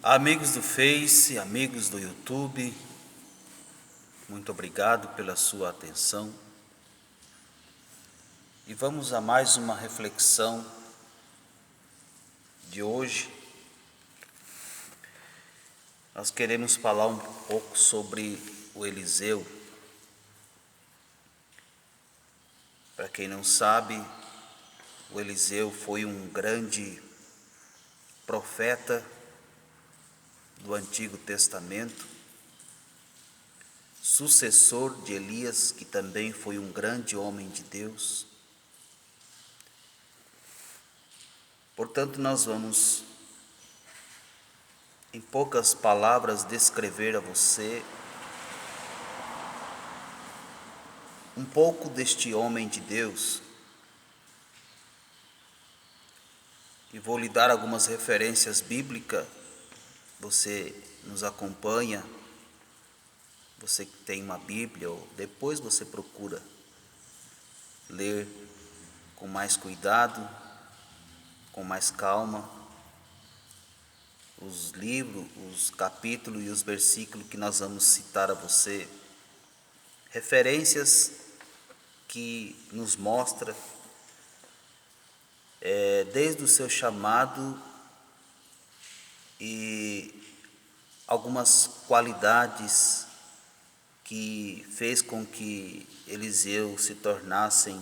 Amigos do Face, amigos do YouTube, muito obrigado pela sua atenção. E vamos a mais uma reflexão de hoje. Nós queremos falar um pouco sobre o Eliseu. Para quem não sabe, o Eliseu foi um grande profeta do Antigo Testamento, sucessor de Elias, que também foi um grande homem de Deus. Portanto, nós vamos, em poucas palavras, descrever a você um pouco deste homem de Deus. E vou lhe dar algumas referências bíblicas. Você nos acompanha, você que tem uma Bíblia, ou depois você procura ler com mais cuidado, com mais calma, os livros, os capítulos e os versículos que nós vamos citar a você. Referências que nos mostram desde o seu chamado e algumas qualidades que fez com que Eliseu se tornasse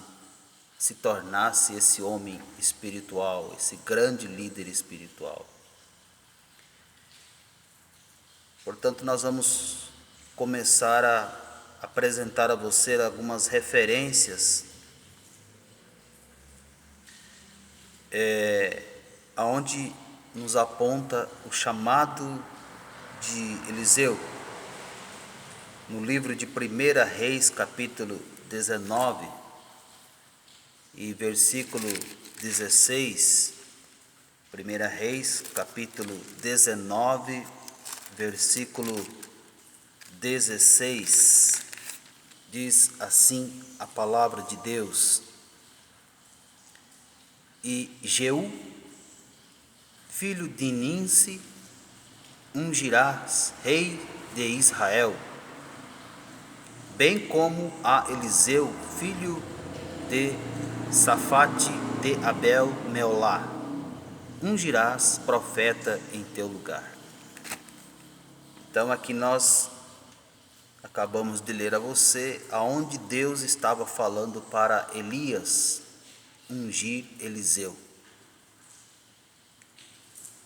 esse homem espiritual, esse grande líder espiritual. Portanto, nós vamos começar a apresentar a você algumas referências aonde nos aponta o chamado de Eliseu. No livro de 1 Reis, capítulo 19 e versículo 16, 1 Reis, capítulo 19, versículo 16, diz assim a palavra de Deus: E Jeú, filho de Ninsi, ungirás rei de Israel, bem como a Eliseu, filho de Safate de Abel-Meolá, ungirás profeta em teu lugar. Então aqui nós acabamos de ler a você aonde Deus estava falando para Elias ungir Eliseu.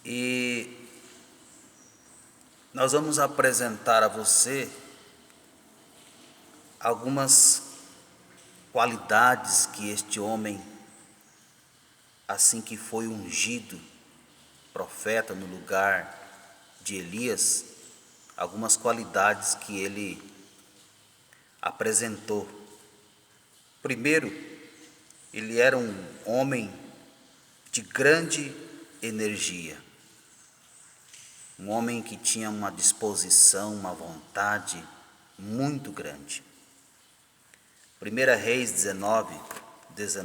E nós vamos apresentar a você algumas qualidades que este homem, assim que foi ungido profeta no lugar de Elias, algumas qualidades que ele apresentou. Primeiro, ele era um homem de grande energia, um homem que tinha uma disposição, uma vontade muito grande. 1 Reis 19 diz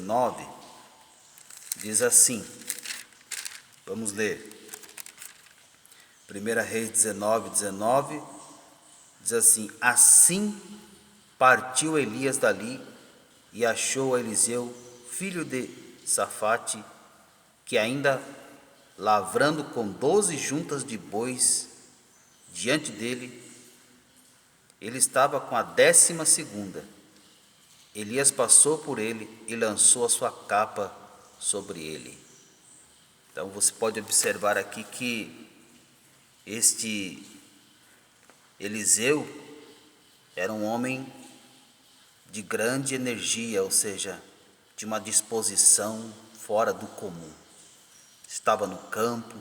assim, vamos ler. 1 Reis 19 diz assim: Assim partiu Elias dali e achou a Eliseu, filho de Safate, que ainda lavrando com 12 juntas de bois diante dele, ele estava com a 12ª. Elias passou por ele e lançou a sua capa sobre ele. Então você pode observar aqui que este Eliseu era um homem de grande energia, ou seja, de uma disposição fora do comum. Estava no campo,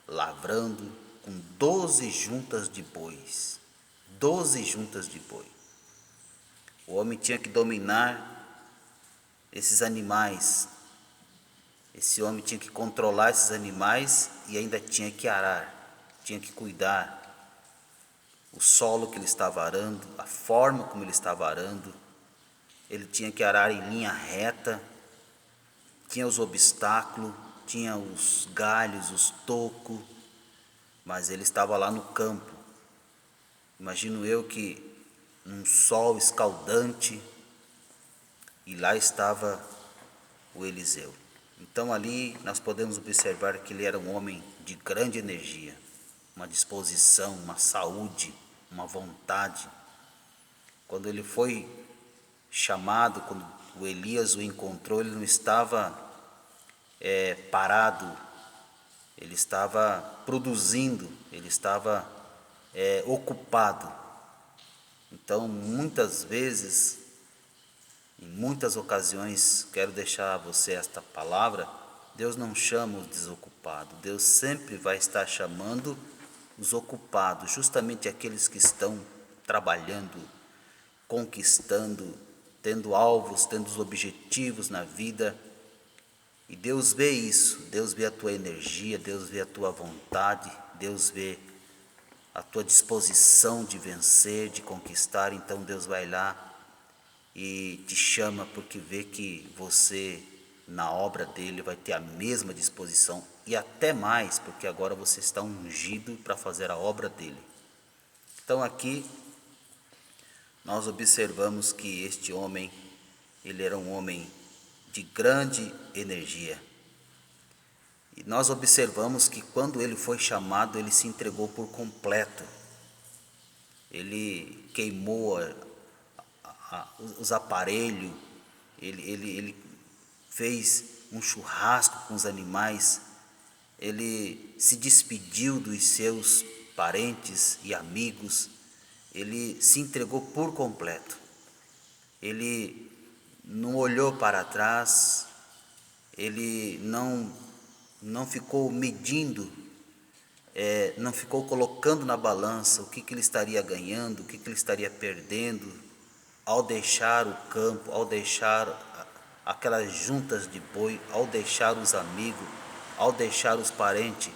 lavrando, com 12 juntas de bois. 12 juntas de boi. O homem tinha que dominar esses animais. Esse homem tinha que controlar esses animais e ainda tinha que arar, tinha que cuidar o solo que ele estava arando, a forma como ele estava arando. Ele tinha que arar em linha reta, tinha os obstáculos, tinha os galhos, os tocos, mas ele estava lá no campo. Imagino eu que num sol escaldante, e lá estava o Eliseu. Então ali nós podemos observar que ele era um homem de grande energia, uma disposição, uma saúde, uma vontade. Quando ele foi chamado, quando o Elias o encontrou, ele não estava parado, ele estava produzindo, ele estava ocupado. Então, muitas vezes, em muitas ocasiões, quero deixar a você esta palavra: Deus não chama os desocupados, Deus sempre vai estar chamando os ocupados, justamente aqueles que estão trabalhando, conquistando, tendo alvos, tendo os objetivos na vida. E Deus vê isso, Deus vê a tua energia, Deus vê a tua vontade, Deus vê a tua disposição de vencer, de conquistar. Então Deus vai lá e te chama porque vê que você, na obra dele, vai ter a mesma disposição e até mais, porque agora você está ungido para fazer a obra dele. Então aqui nós observamos que este homem, ele era um homem de grande energia. E nós observamos que quando ele foi chamado, ele se entregou por completo. Ele queimou os aparelhos, ele fez um churrasco com os animais, ele se despediu dos seus parentes e amigos, ele se entregou por completo. Ele não olhou para trás, ele não ficou medindo, não ficou colocando na balança o que ele estaria ganhando, o que ele estaria perdendo ao deixar o campo, ao deixar aquelas juntas de boi, ao deixar os amigos, ao deixar os parentes.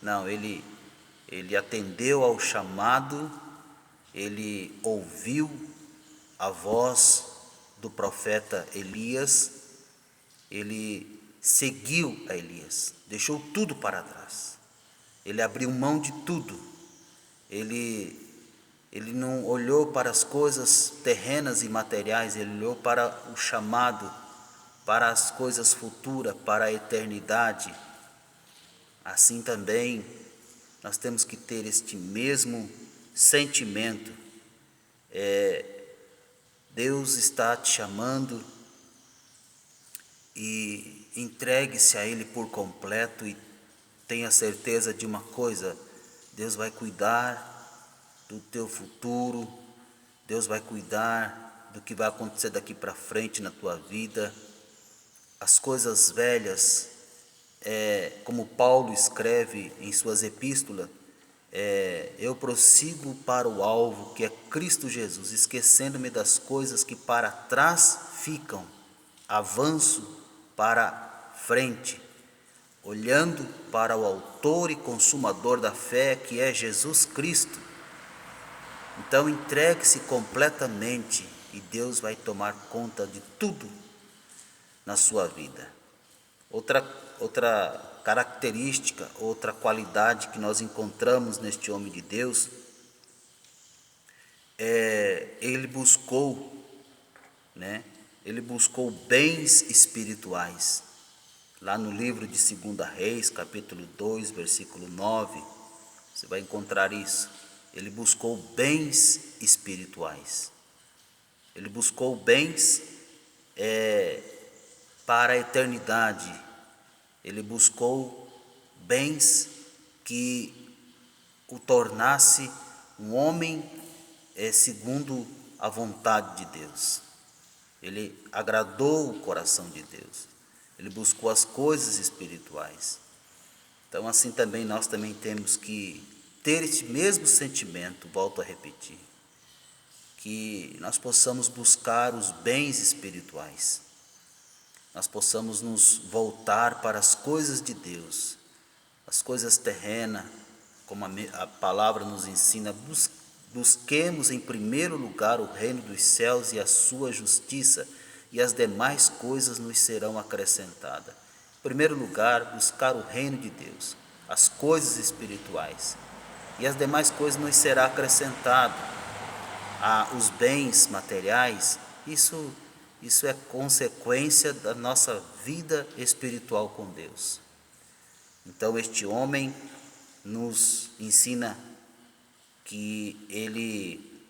Não, ele atendeu ao chamado, ele ouviu a voz do profeta Elias, ele seguiu a Elias, deixou tudo para trás, ele abriu mão de tudo, ele não olhou para as coisas terrenas e materiais, ele olhou para o chamado, para as coisas futuras, para a eternidade. Assim também nós temos que ter este mesmo sentimento. Deus está te chamando e entregue-se a Ele por completo e tenha certeza de uma coisa: Deus vai cuidar do teu futuro, Deus vai cuidar do que vai acontecer daqui para frente na tua vida. As coisas velhas, como Paulo escreve em suas epístolas, eu prossigo para o alvo, que é Cristo Jesus, esquecendo-me das coisas que para trás ficam, avanço para frente, olhando para o autor e consumador da fé, que é Jesus Cristo. Então entregue-se completamente e Deus vai tomar conta de tudo na sua vida. Outra característica, outra qualidade que nós encontramos neste homem de Deus ele buscou, Ele buscou bens espirituais. Lá no livro de 2 Reis, capítulo 2, versículo 9, você vai encontrar isso. Ele buscou bens espirituais. Ele buscou bens para a eternidade. Ele buscou bens que o tornasse um homem segundo a vontade de Deus. Ele agradou o coração de Deus. Ele buscou as coisas espirituais. Então assim também nós também temos que ter este mesmo sentimento, volto a repetir, que nós possamos buscar os bens espirituais, nós possamos nos voltar para as coisas de Deus, as coisas terrenas, como a palavra nos ensina. Busquemos em primeiro lugar o reino dos céus e a sua justiça, e as demais coisas nos serão acrescentadas. Em primeiro lugar, buscar o reino de Deus. as coisas espirituais, e as demais coisas nos será acrescentado. Os bens materiais, isso é consequência da nossa vida espiritual com Deus. Então este homem nos ensina que ele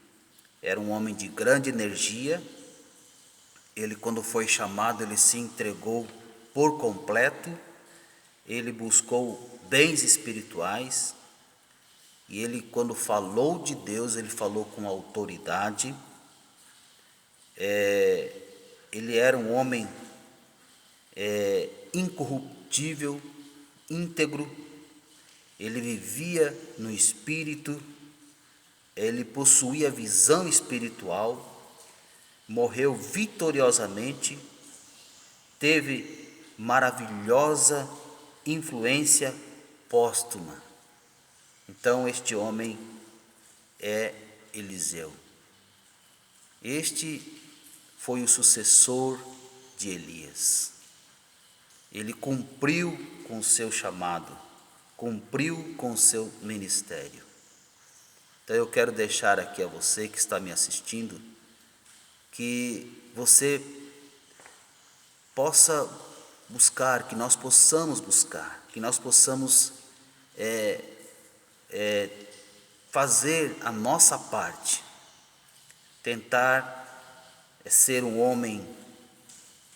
era um homem de grande energia. Ele, quando foi chamado, ele se entregou por completo. Ele buscou bens espirituais. E ele, quando falou de Deus, ele falou com autoridade. Ele era um homem incorruptível, íntegro. Ele vivia no Espírito. Ele possuía visão espiritual. Morreu vitoriosamente. Teve maravilhosa influência póstuma. Então este homem é Eliseu. Este foi o sucessor de Elias. Ele cumpriu com o seu chamado, cumpriu com o seu ministério. Então eu quero deixar aqui a você que está me assistindo, que você possa buscar, que nós possamos buscar, que nós possamos fazer a nossa parte, tentar ser um homem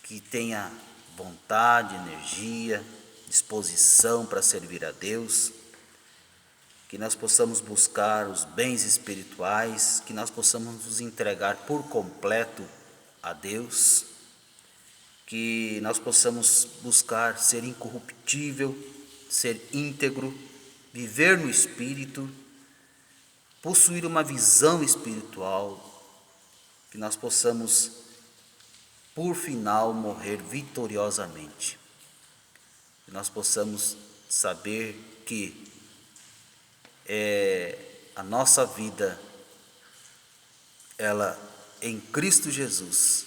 que tenha vontade, energia, disposição para servir a Deus, que nós possamos buscar os bens espirituais, que nós possamos nos entregar por completo a Deus, que nós possamos buscar ser incorruptível, ser íntegro, viver no Espírito, possuir uma visão espiritual, que nós possamos, por final, morrer vitoriosamente. Que nós possamos saber que a nossa vida, ela em Cristo Jesus,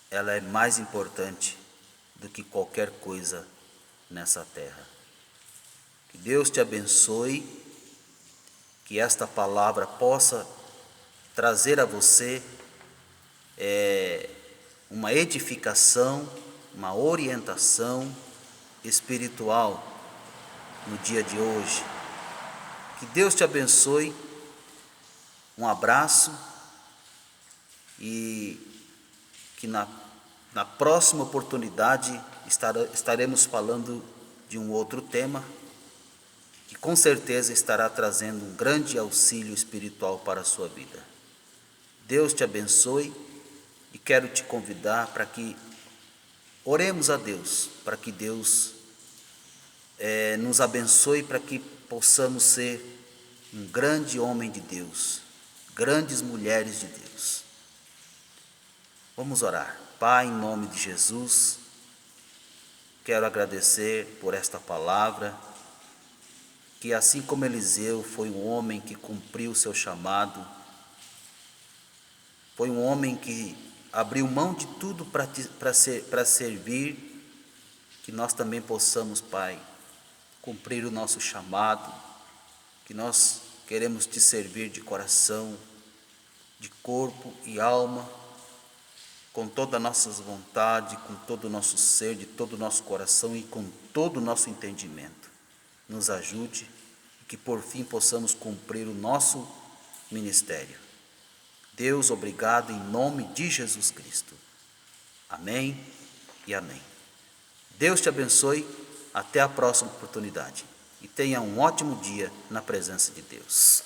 ela é mais importante do que qualquer coisa nessa terra. Que Deus te abençoe, que esta palavra possa trazer a você uma edificação, uma orientação espiritual no dia de hoje. Que Deus te abençoe, um abraço, e que na próxima oportunidade estaremos falando de um outro tema, que com certeza estará trazendo um grande auxílio espiritual para a sua vida. Deus te abençoe, e quero te convidar para que oremos a Deus, para que Deus nos abençoe, para que possamos ser um grande homem de Deus, grandes mulheres de Deus. Vamos orar. Pai, em nome de Jesus, quero agradecer por esta palavra, que assim como Eliseu foi um homem que cumpriu o seu chamado, foi um homem que abriu mão de tudo para servir, que nós também possamos, Pai, cumprir o nosso chamado, que nós queremos te servir de coração, de corpo e alma, com toda a nossa vontade, com todo o nosso ser, de todo o nosso coração e com todo o nosso entendimento. Nos ajude, e que por fim possamos cumprir o nosso ministério. Deus, obrigado em nome de Jesus Cristo. Amém e amém. Deus te abençoe, até a próxima oportunidade. E tenha um ótimo dia na presença de Deus.